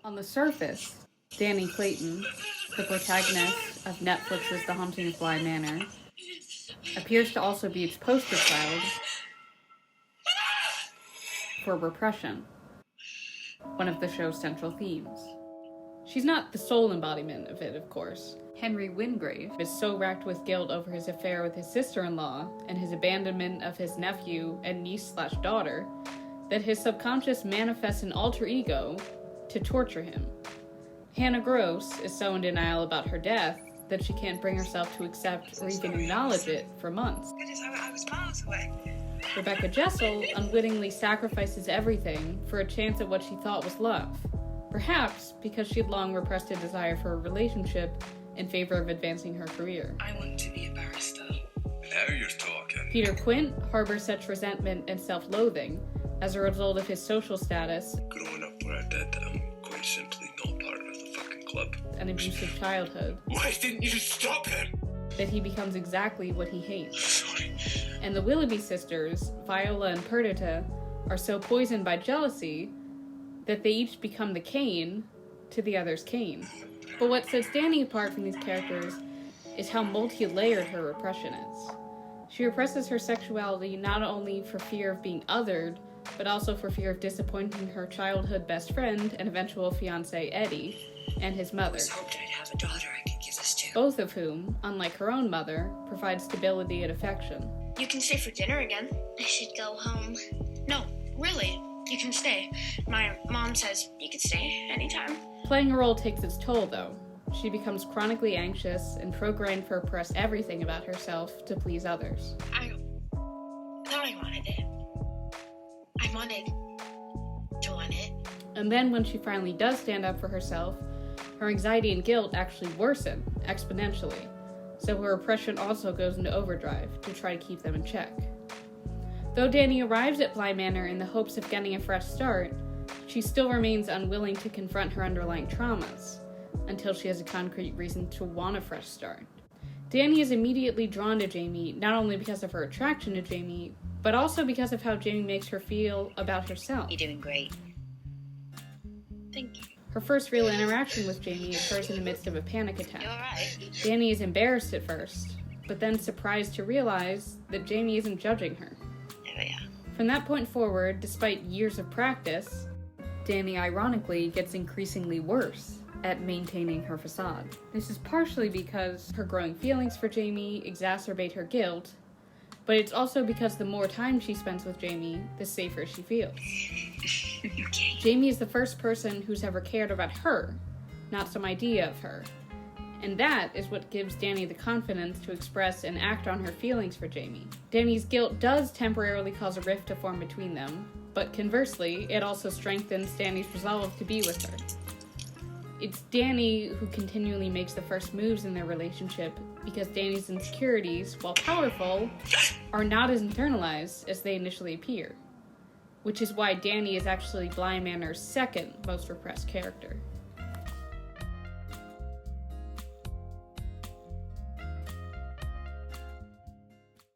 On the surface, Dani Clayton, the protagonist of Netflix's The Haunting of Bly Manor, appears to also be its poster child for repression, one of the show's central themes. She's not the sole embodiment of it, of course. Henry Wingrave is so racked with guilt over his affair with his sister-in-law and his abandonment of his nephew and niece/daughter that his subconscious manifests an alter ego to torture him. Hannah Gross is so in denial about her death that she can't bring herself to accept or even acknowledge it for months. I was miles away. Rebecca Jessel unwittingly sacrifices everything for a chance at what she thought was love, perhaps because she had long repressed a desire for a relationship in favor of advancing her career. I want to be a barrister. Now you're talking. Peter Quint harbors such resentment and self-loathing as a result of his social status. Growing up where I did, I'm quite simply not part of the fucking club. An abusive childhood, Why didn't you stop him? that he becomes exactly what he hates. Sorry. And the Willoughby sisters, Viola and Perdita, are so poisoned by jealousy that they each become the Cain to the other's Cain. But what sets Dani apart from these characters is how multi-layered her repression is. She represses her sexuality not only for fear of being othered, but also for fear of disappointing her childhood best friend and eventual fiancé Eddie, and his mother. I hoped I'd have a daughter I could give this to. Both of whom, unlike her own mother, provide stability and affection. You can stay for dinner again. I should go home. No, really, you can stay. My mom says you can stay anytime. Playing a role takes its toll, though. She becomes chronically anxious and programmed to repress everything about herself to please others. I thought I wanted it. I wanted to want it. And then when she finally does stand up for herself, her anxiety and guilt actually worsen exponentially, so her repression also goes into overdrive to try to keep them in check. Though Dani arrives at Bly Manor in the hopes of getting a fresh start, she still remains unwilling to confront her underlying traumas, until she has a concrete reason to want a fresh start. Dani is immediately drawn to Jamie, not only because of her attraction to Jamie, but also because of how Jamie makes her feel about herself. You're doing great. Thank you. Her first real interaction with Jamie occurs in the midst of a panic attack. You're alright. Dani is embarrassed at first, but then surprised to realize that Jamie isn't judging her. Oh yeah. From that point forward, despite years of practice, Dani ironically gets increasingly worse at maintaining her facade. This is partially because her growing feelings for Jamie exacerbate her guilt, but it's also because the more time she spends with Jamie, the safer she feels. Okay. Jamie is the first person who's ever cared about her, not some idea of her. And that is what gives Dani the confidence to express and act on her feelings for Jamie. Dani's guilt does temporarily cause a rift to form between them, but conversely, it also strengthens Dani's resolve to be with her. It's Dani who continually makes the first moves in their relationship because Dani's insecurities, while powerful, are not as internalized as they initially appear, which is why Dani is actually Bly Manor's second most repressed character.